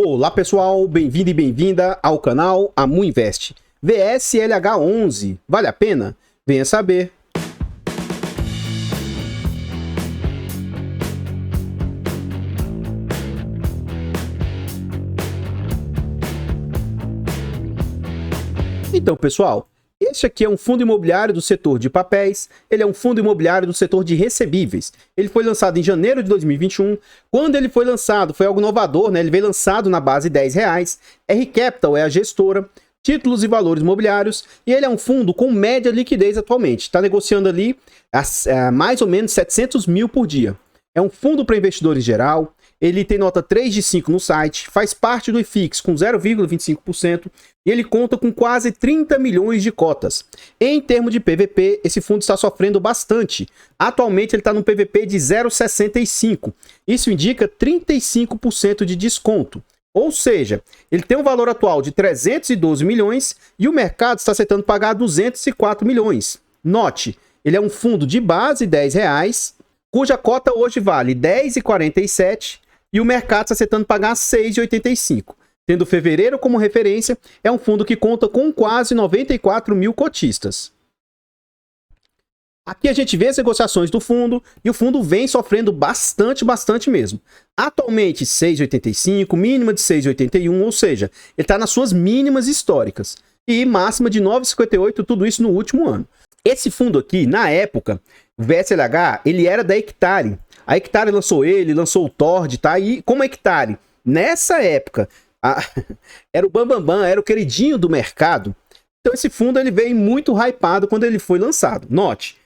Olá pessoal, bem-vindo e bem-vinda ao canal AmuInvest. VSLH11, vale a pena? Venha saber. Então pessoal, este aqui é um fundo imobiliário do setor de papéis, ele é um fundo imobiliário do setor de recebíveis. Ele foi lançado em janeiro de 2021. Quando ele foi lançado, foi algo inovador, né? Ele veio lançado na base de R$10. R Capital é a gestora, títulos e valores imobiliários, e ele é um fundo com média liquidez atualmente. Está negociando ali mais ou menos 700 mil por dia. É um fundo para investidores em geral. Ele tem nota 3 de 5 no site, faz parte do IFIX com 0,25% e ele conta com quase 30 milhões de cotas. Em termos de PVP, esse fundo está sofrendo bastante. Atualmente ele está no PVP de 0,65. Isso indica 35% de desconto. Ou seja, ele tem um valor atual de 312 milhões e o mercado está aceitando pagar 204 milhões. Note, ele é um fundo de base R$10, cuja cota hoje vale R$10,47 e o mercado está aceitando pagar R$6,85. Tendo fevereiro como referência, é um fundo que conta com quase 94 mil cotistas. Aqui a gente vê as negociações do fundo e o fundo vem sofrendo bastante mesmo. Atualmente 6,85, mínima de 6,81, ou seja, ele está nas suas mínimas históricas. E máxima de 9,58, tudo isso no último ano. Esse fundo aqui, na época, o VSLH, ele era da Hectare. A Hectare lançou o Tord, tá? E como a Hectare, nessa época, era o bambambam, era o queridinho do mercado. Então esse fundo ele veio muito hypado quando ele foi lançado. Note,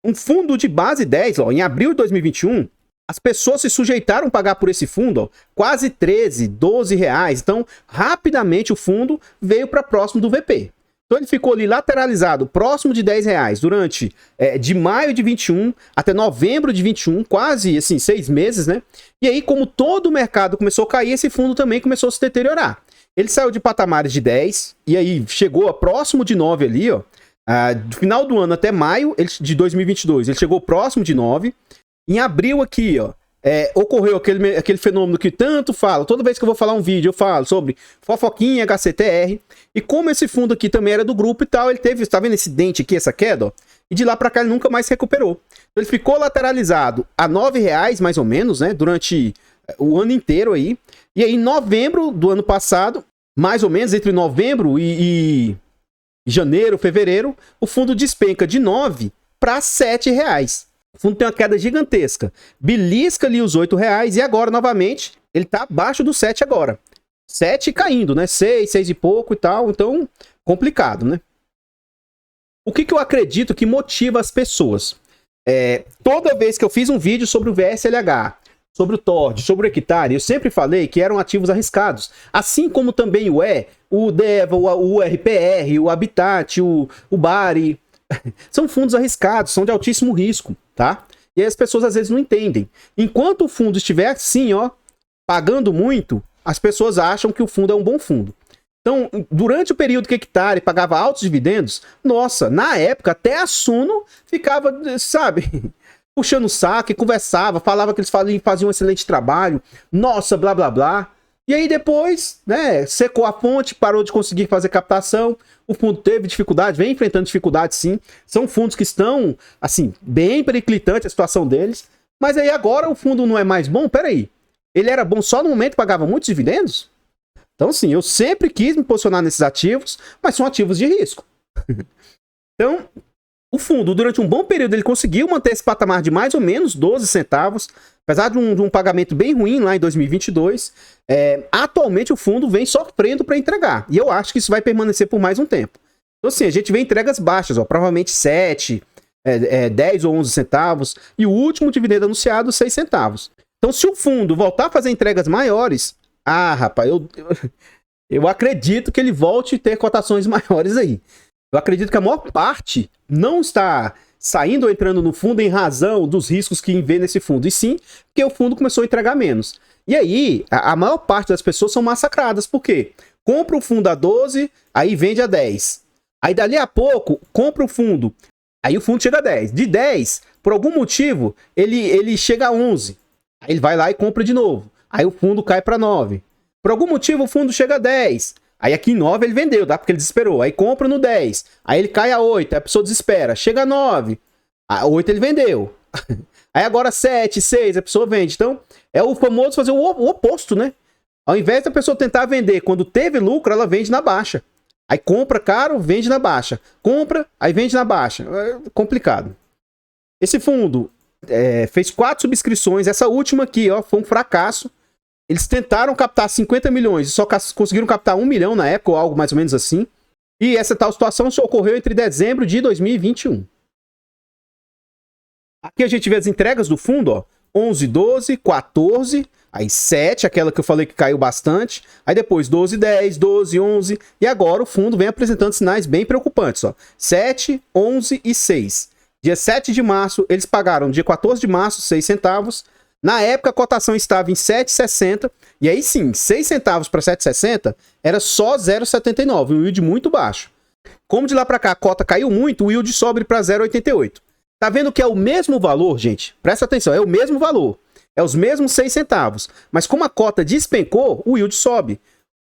um fundo de base 10, ó, em abril de 2021, as pessoas se sujeitaram a pagar por esse fundo, ó, quase 13, 12 reais. Então, rapidamente o fundo veio para próximo do VP. Então ele ficou ali lateralizado, próximo de R$10 durante de maio de 21 até novembro de 21, quase assim 6 meses, né? E aí, como todo o mercado começou a cair, esse fundo também começou a se deteriorar. Ele saiu de patamares de 10 e aí chegou a próximo de 9 ali, ó. Do final do ano até maio de 2022, ele chegou próximo de 9. Em abril aqui, ó, ocorreu aquele fenômeno que tanto fala. Toda vez que eu vou falar um vídeo, eu falo sobre fofoquinha, HCTR. E como esse fundo aqui também era do grupo e tal, ele teve, tá vendo esse dente aqui, essa queda, ó? E de lá pra cá ele nunca mais se recuperou. Então ele ficou lateralizado a R$9 mais ou menos, né? Durante o ano inteiro aí. E aí em novembro do ano passado, mais ou menos entre novembro e janeiro, fevereiro, o fundo despenca de 9 para R$7. O fundo tem uma queda gigantesca. Belisca ali os R$8 e agora, novamente, ele tá abaixo do 7 agora. 7 caindo, né? 6 e pouco e tal. Então, complicado, né? O que eu acredito que motiva as pessoas? Toda vez que eu fiz um vídeo sobre o VSLH, sobre o Tord, sobre o Hectare, eu sempre falei que eram ativos arriscados. Assim como também o DEVA, o RPR, o Habitat, o Bari. São fundos arriscados, são de altíssimo risco, tá? E aí as pessoas às vezes não entendem. Enquanto o fundo estiver assim, ó, pagando muito, as pessoas acham que o fundo é um bom fundo. Então, durante o período que Hectare pagava altos dividendos, nossa, na época até a Suno ficava, sabe, puxando o saco e conversava, falava que eles faziam um excelente trabalho, nossa, blá blá blá. E aí depois, né, secou a fonte, parou de conseguir fazer captação, o fundo teve dificuldade, vem enfrentando dificuldade sim, são fundos que estão, assim, bem periclitante a situação deles, mas aí agora o fundo não é mais bom? Peraí, ele era bom só no momento que pagava muitos dividendos? Então sim, eu sempre quis me posicionar nesses ativos, mas são ativos de risco. Então, o fundo, durante um bom período, ele conseguiu manter esse patamar de mais ou menos 12 centavos, apesar de um pagamento bem ruim lá em 2022. Atualmente, o fundo vem sofrendo para entregar. E eu acho que isso vai permanecer por mais um tempo. Então, assim, a gente vê entregas baixas, ó, provavelmente 7, 10 ou 11 centavos. E o último dividendo anunciado, 6 centavos. Então, se o fundo voltar a fazer entregas maiores, rapaz, eu acredito que ele volte a ter cotações maiores aí. Eu acredito que a maior parte não está saindo ou entrando no fundo em razão dos riscos que vê nesse fundo, e sim porque o fundo começou a entregar menos. E aí, a maior parte das pessoas são massacradas. Por quê? Compra o fundo a 12, aí vende a 10. Aí dali a pouco, compra o fundo, aí o fundo chega a 10. De 10, por algum motivo, ele chega a 11. Aí ele vai lá e compra de novo. Aí o fundo cai para 9. Por algum motivo o fundo chega a 10. Aí aqui em 9 ele vendeu, tá? Porque ele desesperou. Aí compra no 10. Aí ele cai a 8, aí a pessoa desespera. Chega a 9. A 8 ele vendeu. Aí agora 7, 6, a pessoa vende. Então, é o famoso fazer o oposto, né? Ao invés da pessoa tentar vender quando teve lucro, ela vende na baixa. Aí compra caro, vende na baixa. Compra, aí vende na baixa. É complicado. Esse fundo fez 4 subscrições. Essa última aqui, ó, foi um fracasso. Eles tentaram captar 50 milhões e só conseguiram captar 1 milhão na época, ou algo mais ou menos assim. E essa tal situação só ocorreu entre dezembro de 2021. Aqui a gente vê as entregas do fundo, ó. 11, 12, 14, aí 7, aquela que eu falei que caiu bastante. Aí depois 12, 10, 12, 11. E agora o fundo vem apresentando sinais bem preocupantes, ó. 7, 11 e 6. Dia 7 de março, eles pagaram, dia 14 de março, 6 centavos. Na época, a cotação estava em 7,60. E aí sim, 6 centavos para 7,60 era só 0,79. Um yield muito baixo. Como de lá para cá a cota caiu muito, o yield sobe para 0,88. Tá vendo que é o mesmo valor, gente? Presta atenção, é o mesmo valor. É os mesmos 6 centavos. Mas como a cota despencou, o yield sobe.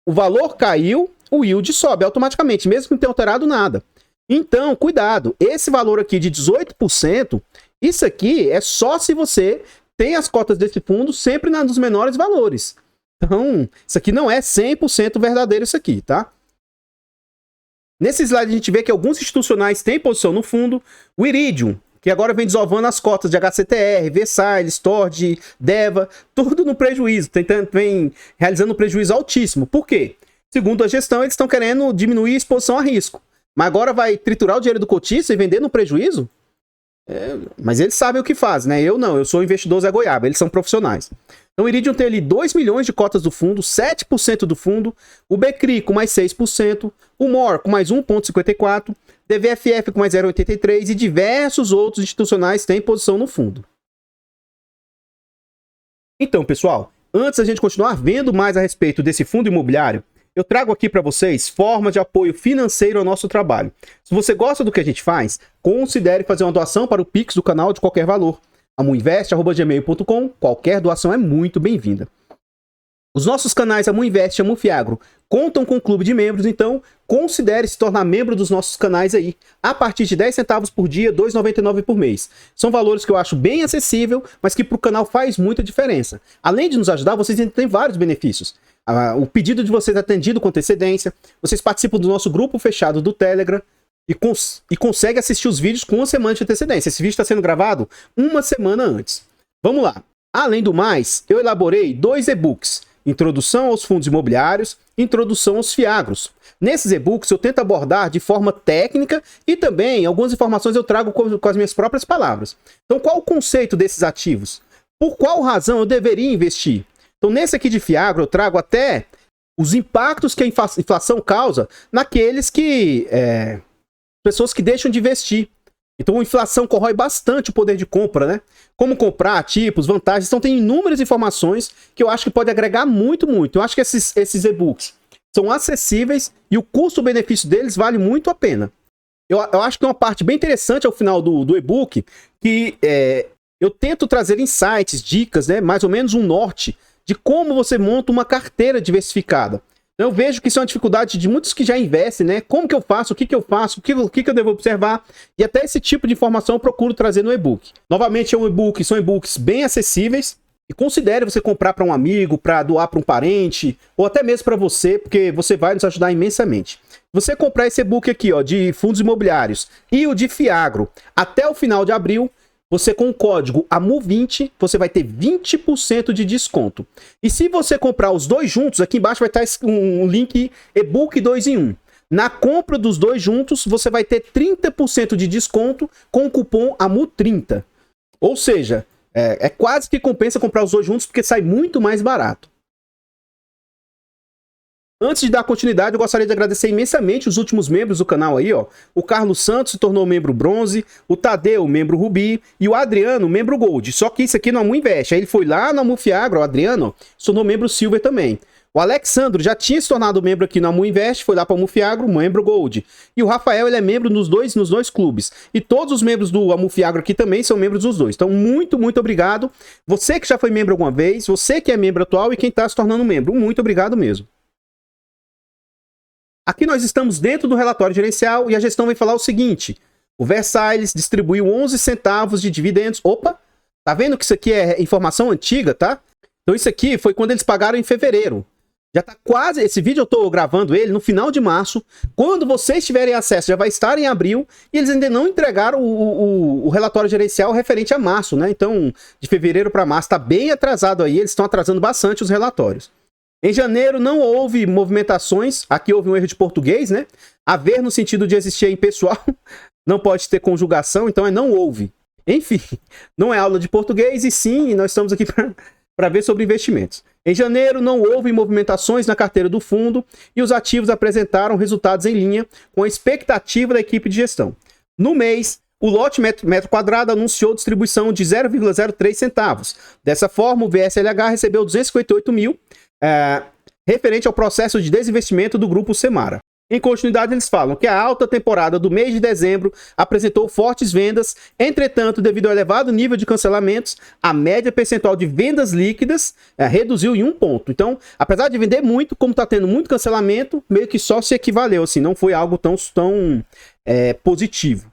O valor caiu, o yield sobe automaticamente, mesmo que não tenha alterado nada. Então, cuidado. Esse valor aqui de 18%, isso aqui é só se você tem as cotas desse fundo sempre nos menores valores. Então, isso aqui não é 100% verdadeiro isso aqui, tá? Nesse slide a gente vê que alguns institucionais têm posição no fundo. O Iridium, que agora vem desovando as cotas de HCTR, Versailles, Stord, Deva, tudo no prejuízo, vem realizando um prejuízo altíssimo. Por quê? Segundo a gestão, eles estão querendo diminuir a exposição a risco. Mas agora vai triturar o dinheiro do cotista e vender no prejuízo? Mas eles sabem o que fazem, né? Eu não, eu sou investidor Zé Goiaba, eles são profissionais. Então o Iridium tem ali 2 milhões de cotas do fundo, 7% do fundo, o Becri com mais 6%, o MOR com mais 1,54%, DVFF com mais 0,83% e diversos outros institucionais têm posição no fundo. Então, pessoal, antes da gente continuar vendo mais a respeito desse fundo imobiliário, eu trago aqui para vocês formas de apoio financeiro ao nosso trabalho. Se você gosta do que a gente faz, considere fazer uma doação para o Pix do canal de qualquer valor. amuinvest@gmail.com, qualquer doação é muito bem-vinda. Os nossos canais Amuinvest e Amufiagro contam com um clube de membros, então considere se tornar membro dos nossos canais aí. A partir de 10 centavos por dia, R$ 2,99 por mês. São valores que eu acho bem acessível, mas que para o canal faz muita diferença. Além de nos ajudar, vocês ainda têm vários benefícios. O pedido de vocês é atendido com antecedência, vocês participam do nosso grupo fechado do Telegram e conseguem assistir os vídeos com uma semana de antecedência. Esse vídeo está sendo gravado uma semana antes. Vamos lá. Além do mais, eu elaborei 2 e-books. Introdução aos fundos imobiliários, Introdução aos fiagros. Nesses e-books eu tento abordar de forma técnica e também algumas informações eu trago com as minhas próprias palavras. Então qual o conceito desses ativos? Por qual razão eu deveria investir? Então nesse aqui de fiagro eu trago até os impactos que a inflação causa naqueles que... pessoas que deixam de investir. Então a inflação corrói bastante o poder de compra, né? Como comprar, tipos, vantagens. Então tem inúmeras informações que eu acho que pode agregar muito. Eu acho que esses e-books são acessíveis e o custo-benefício deles vale muito a pena. Eu acho que é uma parte bem interessante ao final do e-book que eu tento trazer insights, dicas, né? Mais ou menos um norte de como você monta uma carteira diversificada. Eu vejo que isso é uma dificuldade de muitos que já investem, né? Como que eu faço? O que que eu faço? O que que eu devo observar? E até esse tipo de informação eu procuro trazer no e-book. Novamente, são e-books bem acessíveis. E considere você comprar para um amigo, para doar para um parente, ou até mesmo para você, porque você vai nos ajudar imensamente. Você comprar esse e-book aqui, ó, de fundos imobiliários e o de Fiagro até o final de abril, você com o código AMU20, você vai ter 20% de desconto. E se você comprar os dois juntos, aqui embaixo vai estar um link e-book 2 em 1. Na compra dos dois juntos, você vai ter 30% de desconto com o cupom AMU30. Ou seja, é quase que compensa comprar os dois juntos, porque sai muito mais barato. Antes de dar continuidade, eu gostaria de agradecer imensamente os últimos membros do canal aí, ó. O Carlos Santos se tornou membro bronze, o Tadeu, membro rubi, e o Adriano, membro gold. Só que isso aqui no Amuinvest. Aí ele foi lá no Amufiagro, o Adriano, se tornou membro silver também. O Alexandro já tinha se tornado membro aqui na Amu Invest, foi lá para o Amufiagro, membro Gold. E o Rafael, ele é membro nos dois clubes. E todos os membros do Amufiagro aqui também são membros dos dois. Então, muito, muito obrigado. Você que já foi membro alguma vez, você que é membro atual e quem está se tornando membro. Muito obrigado mesmo. Aqui nós estamos dentro do relatório gerencial e a gestão vem falar o seguinte. O Versailles distribuiu 11 centavos de dividendos. Opa, tá vendo que isso aqui é informação antiga, tá? Então isso aqui foi quando eles pagaram em fevereiro. Já tá quase, esse vídeo eu tô gravando ele no final de março. Quando vocês tiverem acesso, já vai estar em abril. E eles ainda não entregaram o relatório gerencial referente a março, né? Então, de fevereiro para março tá bem atrasado aí. Eles estão atrasando bastante os relatórios. Em janeiro não houve movimentações. Aqui houve um erro de português, né? Haver no sentido de existir em pessoal. Não pode ter conjugação, então é não houve. Enfim, não é aula de português e sim, nós estamos aqui para ver sobre investimentos. Em janeiro não houve movimentações na carteira do fundo e os ativos apresentaram resultados em linha com a expectativa da equipe de gestão. No mês, o lote metro quadrado anunciou distribuição de 0,03 centavos. Dessa forma, o VSLH recebeu 258 mil, referente ao processo de desinvestimento do grupo Semara. Em continuidade, eles falam que a alta temporada do mês de dezembro apresentou fortes vendas, entretanto, devido ao elevado nível de cancelamentos, a média percentual de vendas líquidas reduziu em 1 ponto. Então, apesar de vender muito, como está tendo muito cancelamento, meio que só se equivaleu, assim, não foi algo tão positivo.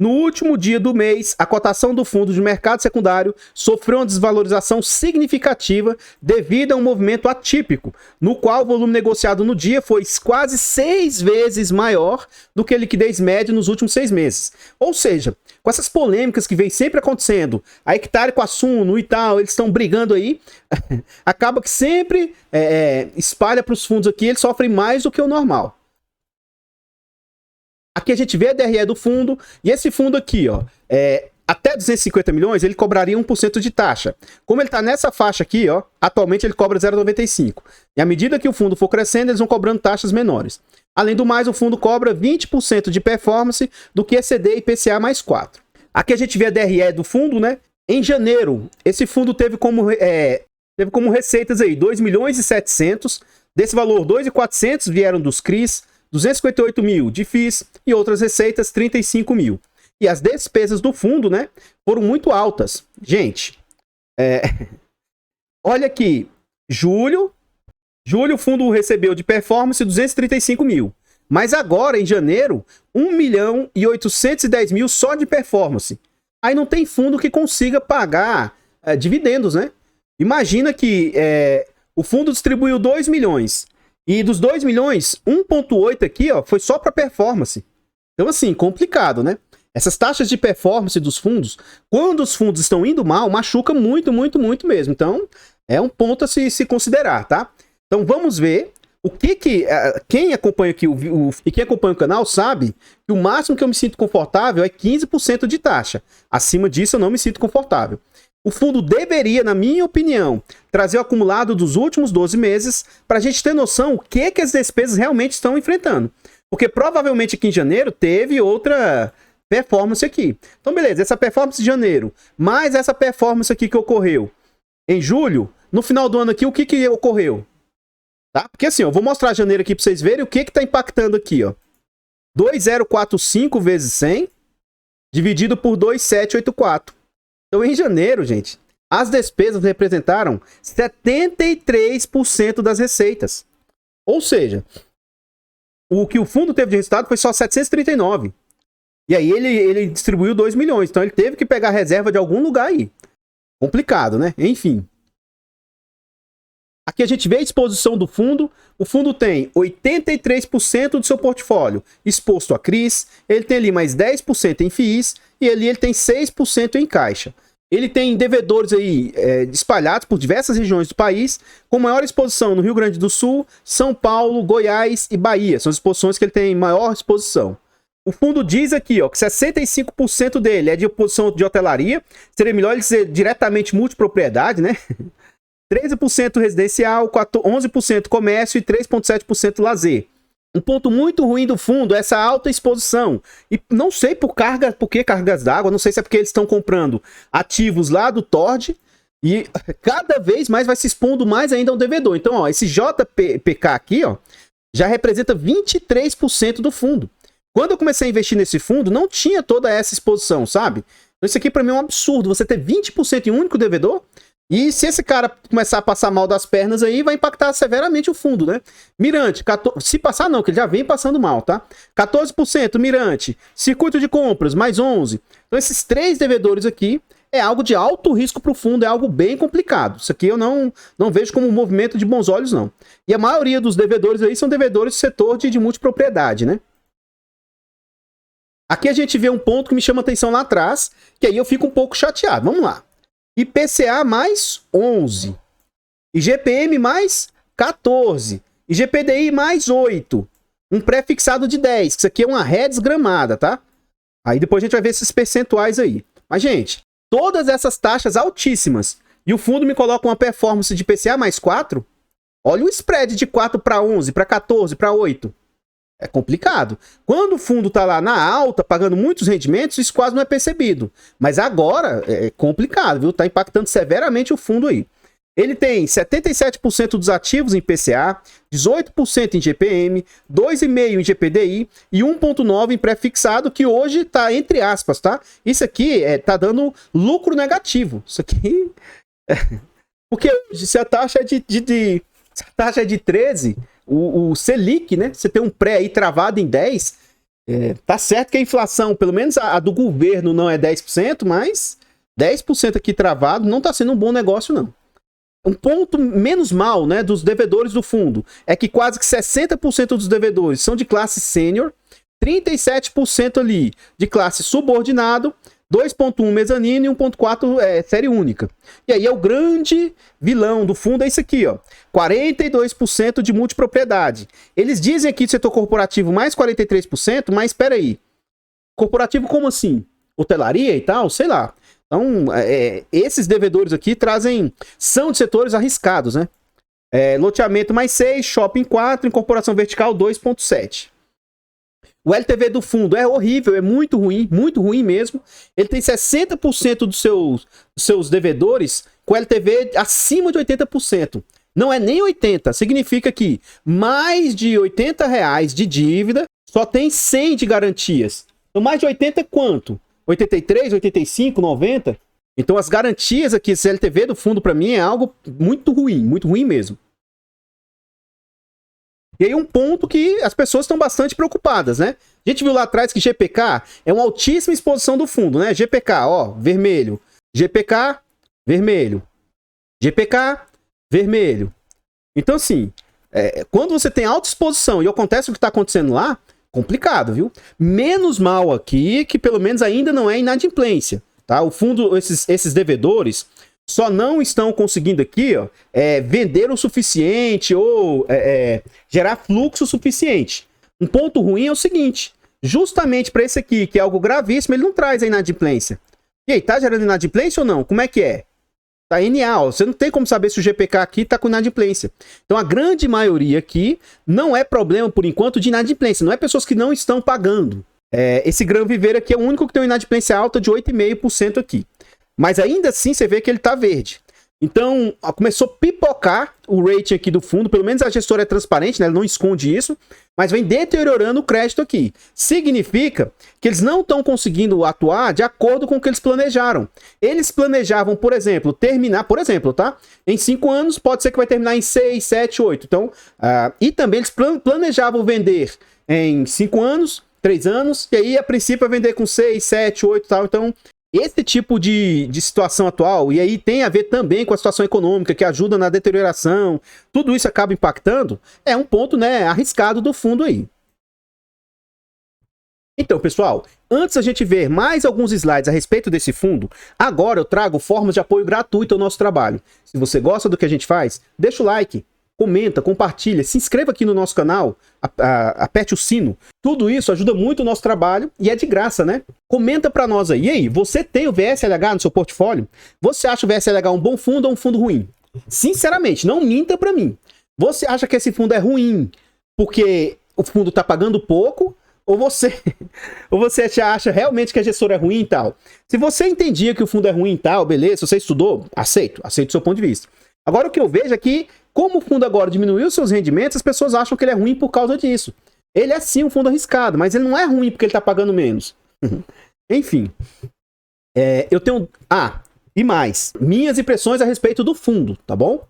No último dia do mês, a cotação do fundo de mercado secundário sofreu uma desvalorização significativa devido a um movimento atípico, no qual o volume negociado no dia foi quase 6 vezes maior do que a liquidez média nos últimos 6 meses. Ou seja, com essas polêmicas que vem sempre acontecendo, a Hectare com a Suno e tal, eles estão brigando aí, acaba que sempre espalha para os fundos aqui, eles sofrem mais do que o normal. Aqui a gente vê a DRE do fundo, e esse fundo aqui, ó, até 250 milhões, ele cobraria 1% de taxa. Como ele está nessa faixa aqui, ó, atualmente ele cobra 0,95. E à medida que o fundo for crescendo, eles vão cobrando taxas menores. Além do mais, o fundo cobra 20% de performance do que ECD e IPCA mais 4. Aqui a gente vê a DRE do fundo, né? Em janeiro, esse fundo teve como receitas aí 2 milhões e 700. Desse valor, 2.400 vieram dos CRIs, 258 mil de FIIs e outras receitas, 35 mil. E as despesas do fundo, né, foram muito altas. Gente, olha aqui, julho o fundo recebeu de performance 235 mil. Mas agora, em janeiro, 1 milhão e 810 mil só de performance. Aí não tem fundo que consiga pagar dividendos, né? Imagina que o fundo distribuiu 2 milhões. E dos 2 milhões, 1,8 aqui, ó, foi só para performance. Então, assim, complicado, né? Essas taxas de performance dos fundos, quando os fundos estão indo mal, machuca muito, muito, muito mesmo. Então, é um ponto a se considerar, tá? Então, vamos ver o que quem acompanha aqui e quem acompanha o canal sabe que o máximo que eu me sinto confortável é 15% de taxa. Acima disso, eu não me sinto confortável. O fundo deveria, na minha opinião, trazer o acumulado dos últimos 12 meses para a gente ter noção o que as despesas realmente estão enfrentando. Porque provavelmente aqui em janeiro teve outra performance aqui. Então, beleza, essa performance de janeiro, mais essa performance aqui que ocorreu em julho, no final do ano aqui, o que ocorreu? Tá? Porque assim, eu vou mostrar janeiro aqui para vocês verem o que está impactando aqui, ó. 2.045 vezes 100, dividido por 2.784. Então, em janeiro, gente, as despesas representaram 73% das receitas. Ou seja, o que o fundo teve de resultado foi só 739. E aí ele distribuiu 2 milhões. Então, ele teve que pegar reserva de algum lugar aí. Complicado, né? Enfim. Aqui a gente vê a exposição do fundo. O fundo tem 83% do seu portfólio exposto a CRIs. Ele tem ali mais 10% em FIIs. E ali ele tem 6% em caixa. Ele tem devedores aí espalhados por diversas regiões do país, com maior exposição no Rio Grande do Sul, São Paulo, Goiás e Bahia. São as exposições que ele tem maior exposição. O fundo diz aqui, ó, que 65% dele é de posição de hotelaria. Seria melhor ele dizer diretamente multipropriedade, né? 13% residencial, 11% comércio e 3,7% lazer. Um ponto muito ruim do fundo é essa alta exposição. E não sei por que cargas d'água, não sei se é porque eles estão comprando ativos lá do Tord, E cada vez mais vai se expondo mais ainda ao devedor. Então, ó, esse JPK aqui, ó, já representa 23% do fundo. Quando eu comecei a investir nesse fundo, não tinha toda essa exposição, sabe? Então isso aqui para mim é um absurdo, você ter 20% em um único devedor. E se esse cara começar a passar mal das pernas aí, vai impactar severamente o fundo, né? Mirante, se passar não, que ele já vem passando mal, tá? 14% Mirante, Circuito de Compras, mais 11%. Então esses 3 devedores aqui é algo de alto risco para o fundo, é algo bem complicado. Isso aqui eu não vejo como um movimento de bons olhos, não. E a maioria dos devedores aí são devedores do setor de multipropriedade, né? Aqui a gente vê um ponto que me chama atenção lá atrás, que aí eu fico um pouco chateado. Vamos lá. IPCA mais 11. IGPM mais 14. IGPDI mais 8. Um pré-fixado de 10. Isso aqui é uma ré desgramada, tá? Aí depois a gente vai ver esses percentuais aí. Mas, gente, todas essas taxas altíssimas e o fundo me coloca uma performance de IPCA mais 4. Olha o spread de 4 para 11, para 14, para 8. É complicado. Quando o fundo está lá na alta, pagando muitos rendimentos, isso quase não é percebido. Mas agora é complicado, viu? Está impactando severamente o fundo aí. Ele tem 77% dos ativos em PCA, 18% em GPM, 2,5% em GPDI e 1,9% em pré-fixado, que hoje está entre aspas, tá? Isso aqui tá dando lucro negativo. Isso aqui... Porque hoje, se a taxa é de 13%, o Selic, né? Você tem um pré aí travado em 10%, tá certo que a inflação, pelo menos a do governo não é 10%, mas 10% aqui travado não tá sendo um bom negócio, não. Um ponto menos mal, né, dos devedores do fundo é que quase que 60% dos devedores são de classe sênior, 37% ali de classe subordinado, 2,1 mezanino e 1,4 série única. E aí é o grande vilão do fundo, é isso aqui, ó. 42% de multipropriedade. Eles dizem aqui do setor corporativo mais 43%, mas espera aí. Corporativo como assim? Hotelaria e tal? Sei lá. Então, esses devedores aqui são de setores arriscados, né? Loteamento mais 6, shopping 4, incorporação vertical 2,7. O LTV do fundo é horrível, é muito ruim mesmo. Ele tem 60% dos seus devedores com LTV acima de 80%. Não é nem 80%, significa que mais de R$80 de dívida só tem 100 de garantias. Então mais de 80 é quanto? 83, 85, 90? Então as garantias aqui, esse LTV do fundo para mim é algo muito ruim mesmo. E aí um ponto que as pessoas estão bastante preocupadas, né? A gente viu lá atrás que GPK é uma altíssima exposição do fundo, né? GPK, ó, vermelho. GPK, vermelho. GPK, vermelho. Então, assim, quando você tem alta exposição e acontece o que está acontecendo lá, complicado, viu? Menos mal aqui que pelo menos ainda não é inadimplência, tá? O fundo, esses devedores só não estão conseguindo aqui, ó, vender o suficiente ou gerar fluxo suficiente. Um ponto ruim é o seguinte, justamente para esse aqui, que é algo gravíssimo, ele não traz a inadimplência. E aí, tá gerando inadimplência ou não? Como é que é? Tá NA, ó, você não tem como saber se o GPK aqui tá com inadimplência. Então a grande maioria aqui não é problema, por enquanto, de inadimplência. Não é pessoas que não estão pagando. Esse Gran Viveiro aqui é o único que tem uma inadimplência alta de 8,5% aqui. Mas ainda assim você vê que ele tá verde. Então começou a pipocar o rating aqui do fundo. Pelo menos a gestora é transparente, né? Ela não esconde isso. Mas vem deteriorando o crédito aqui. Significa que eles não estão conseguindo atuar de acordo com o que eles planejaram. Eles planejavam, por exemplo, terminar, tá? Em 5 anos, pode ser que vai terminar em 6, 7, 8. Então, e também eles planejavam vender em 5 anos, 3 anos, e aí a princípio vai vender com 6, 7, 8 e tal. Então, esse tipo de situação atual, e aí tem a ver também com a situação econômica, que ajuda na deterioração, tudo isso acaba impactando, é um ponto, né, arriscado do fundo aí. Então, pessoal, antes a gente ver mais alguns slides a respeito desse fundo, agora eu trago formas de apoio gratuito ao nosso trabalho. Se você gosta do que a gente faz, deixa o like, comenta, compartilha, se inscreva aqui no nosso canal, aperte o sino. Tudo isso ajuda muito o nosso trabalho e é de graça, né? Comenta pra nós aí. E aí, você tem o VSLH no seu portfólio? Você acha o VSLH um bom fundo ou um fundo ruim? Sinceramente, não minta pra mim. Você acha que esse fundo é ruim porque o fundo tá pagando pouco Ou você, ou você acha realmente que a gestora é ruim e tal? Se você entendia que o fundo é ruim e tal, beleza, se você estudou, aceito o seu ponto de vista. Agora o que eu vejo é que, como o fundo agora diminuiu seus rendimentos, as pessoas acham que ele é ruim por causa disso. Ele é sim um fundo arriscado, mas ele não é ruim porque ele tá pagando menos. Enfim. Eu tenho... e mais. Minhas impressões a respeito do fundo, tá bom?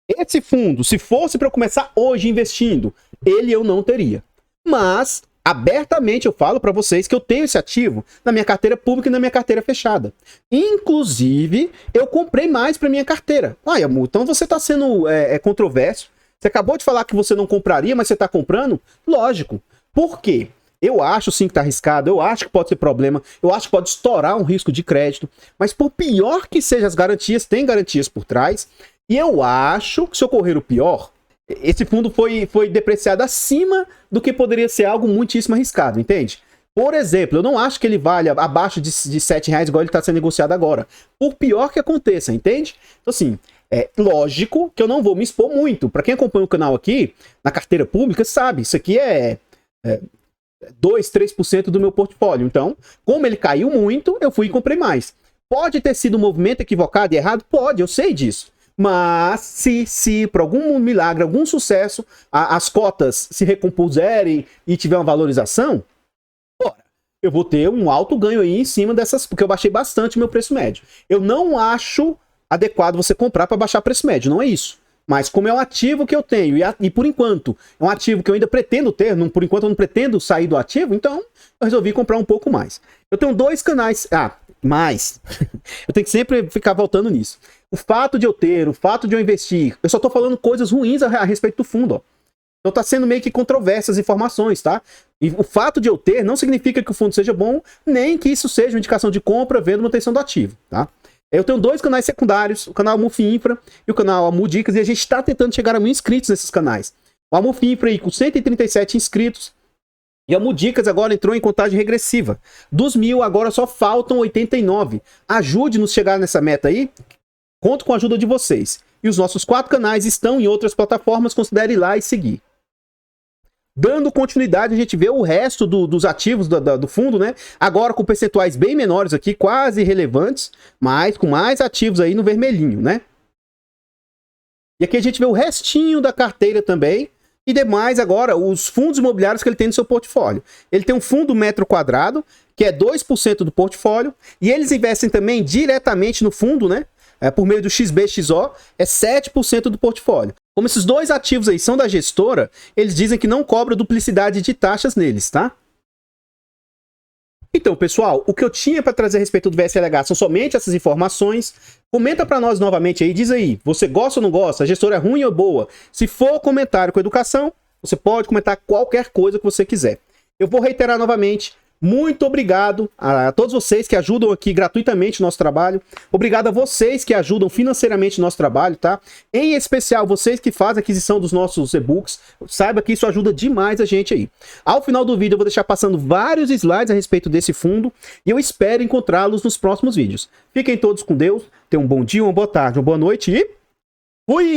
Esse fundo, se fosse para eu começar hoje investindo, ele eu não teria. Mas, abertamente eu falo para vocês que eu tenho esse ativo na minha carteira pública e na minha carteira fechada. Inclusive, eu comprei mais para minha carteira. Amor, então você está sendo controverso. Você acabou de falar que você não compraria, mas você está comprando? Lógico. Por quê? Eu acho sim que está arriscado, eu acho que pode ser problema, eu acho que pode estourar um risco de crédito, mas por pior que sejam as garantias, tem garantias por trás, e eu acho que se ocorrer o pior, esse fundo foi depreciado acima do que poderia ser algo muitíssimo arriscado, entende? Por exemplo, eu não acho que ele valha abaixo de R$7 igual ele está sendo negociado agora, por pior que aconteça, entende? Então assim... lógico que eu não vou me expor muito. Para quem acompanha o canal aqui, na carteira pública, sabe, isso aqui é 2, 3% do meu portfólio. Então, como ele caiu muito, eu fui e comprei mais. Pode ter sido um movimento equivocado e errado? Pode, eu sei disso. Mas se por algum milagre, algum sucesso, as cotas se recompuserem e tiver uma valorização, eu vou ter um alto ganho aí em cima dessas, porque eu baixei bastante o meu preço médio. Eu não acho adequado você comprar para baixar preço médio, não é isso. Mas como é um ativo que eu tenho, e por enquanto é um ativo que eu ainda pretendo ter, por enquanto eu não pretendo sair do ativo, então eu resolvi comprar um pouco mais. Eu tenho 2 canais, mais, eu tenho que sempre ficar voltando nisso. O fato de eu ter, o fato de eu investir, eu só tô falando coisas ruins a respeito do fundo, ó. Então tá sendo meio que controverso as informações, tá? E o fato de eu ter não significa que o fundo seja bom, nem que isso seja uma indicação de compra, venda, manutenção do ativo, tá? Eu tenho 2 canais secundários, o canal Amuf Infra e o canal Amu Dicas, e a gente está tentando chegar a 1000 inscritos nesses canais. O Amuf Infra aí com 137 inscritos, e a Amu Dicas agora entrou em contagem regressiva. Dos 1000, agora só faltam 89. Ajude-nos a chegar nessa meta aí, conto com a ajuda de vocês. E os nossos 4 canais estão em outras plataformas, considere ir lá e seguir. Dando continuidade, a gente vê o resto dos ativos do fundo, né? Agora com percentuais bem menores aqui, quase irrelevantes, mas com mais ativos aí no vermelhinho, né? E aqui a gente vê o restinho da carteira também. E demais agora, os fundos imobiliários que ele tem no seu portfólio. Ele tem um fundo metro quadrado, que é 2% do portfólio. E eles investem também diretamente no fundo, né? Por meio do XBXO, é 7% do portfólio. Como esses 2 ativos aí são da gestora, eles dizem que não cobra duplicidade de taxas neles, tá? Então, pessoal, o que eu tinha para trazer a respeito do VSLH são somente essas informações. Comenta para nós novamente aí, diz aí, você gosta ou não gosta? A gestora é ruim ou boa? Se for comentário com educação, você pode comentar qualquer coisa que você quiser. Eu vou reiterar novamente. Muito obrigado a todos vocês que ajudam aqui gratuitamente o nosso trabalho. Obrigado a vocês que ajudam financeiramente o nosso trabalho, tá? Em especial, vocês que fazem a aquisição dos nossos e-books. Saiba que isso ajuda demais a gente aí. Ao final do vídeo, eu vou deixar passando vários slides a respeito desse fundo e eu espero encontrá-los nos próximos vídeos. Fiquem todos com Deus. Tenham um bom dia, uma boa tarde, uma boa noite e... fui!